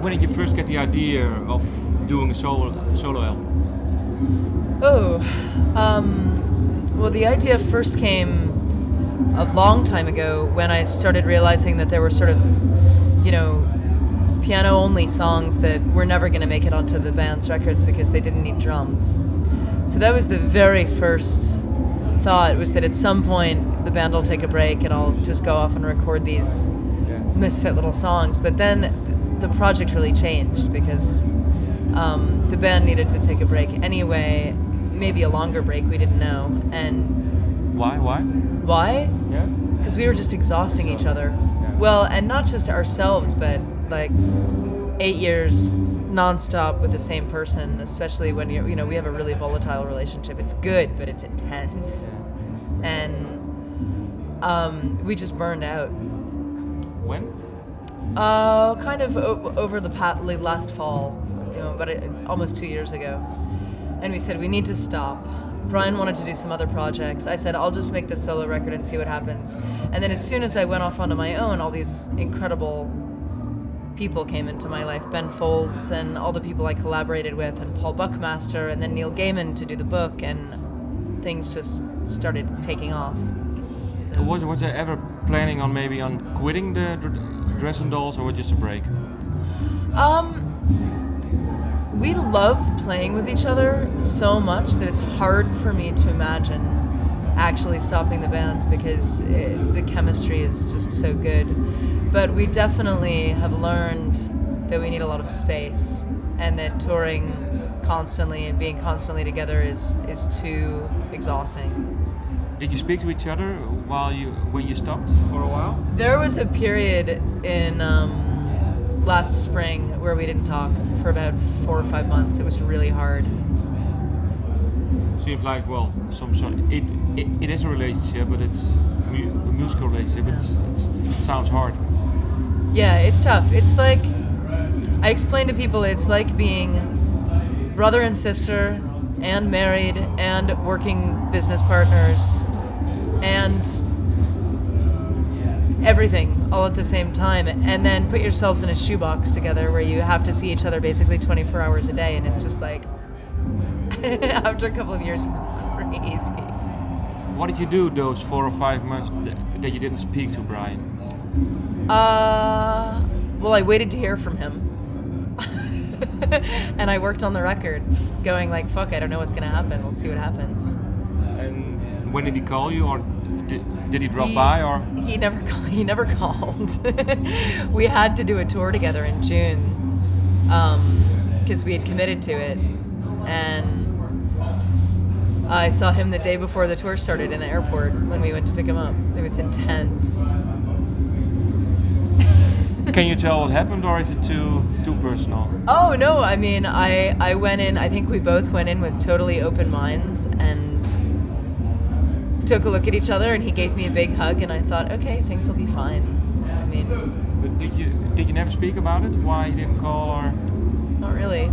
when did you first get the idea of doing a solo album? Well, the idea first came a long time ago when I started realizing that there were sort of, piano-only songs that were never going to make it onto the band's records because they didn't need drums. So that was the very first thought, was that at some point the band will take a break and I'll just go off and record these misfit little songs. But then the project really changed because the band needed to take a break anyway, maybe a longer break, we didn't know. And Why? why? Yeah. Because we were just exhausting each other. Yeah. Well, and not just ourselves, but like 8 years nonstop with the same person, especially when we have a really volatile relationship. It's good, but it's intense. And we just burned out. When? Kind of over the last fall, but almost 2 years ago. And we said we need to stop. Brian wanted to do some other projects. I said, I'll just make this solo record and see what happens. And then as soon as I went off onto my own, all these incredible people came into my life. Ben Folds and all the people I collaborated with, and Paul Buckmaster, and then Neil Gaiman to do the book, and things just started taking off. So. Was there ever planning on maybe on quitting the Dresden Dolls, or just a break? We love playing with each other so much that it's hard for me to imagine actually stopping the band because the chemistry is just so good. But we definitely have learned that we need a lot of space, and that touring constantly and being constantly together is too exhausting. Did you speak to each other when you stopped for a while? There was a period in last spring where we didn't talk for about 4 or 5 months. It was really hard. Seems like, well, some sort. It is a relationship, but it's a musical relationship. But it sounds hard. Yeah, it's tough. It's like, I explain to people, it's like being brother and sister and married and working business partners and everything all at the same time, and then put yourselves in a shoebox together where you have to see each other basically 24 hours a day, and it's just like, after a couple of years, crazy. What did you do those 4 or 5 months that you didn't speak to Brian? Well, I waited to hear from him. And I worked on the record, going like, fuck, I don't know what's gonna happen, we'll see what happens. And when did he call you, or did he drop by, or? He never called. We had to do a tour together in June, because we had committed to it, and I saw him the day before the tour started in the airport when we went to pick him up. It was intense. Can you tell what happened, or is it too personal? Oh no, I mean, I went in, I think we both went in with totally open minds and took a look at each other, and he gave me a big hug, and I thought, okay, things will be fine. I mean... But did you never speak about it? Why you didn't call, or? Not really.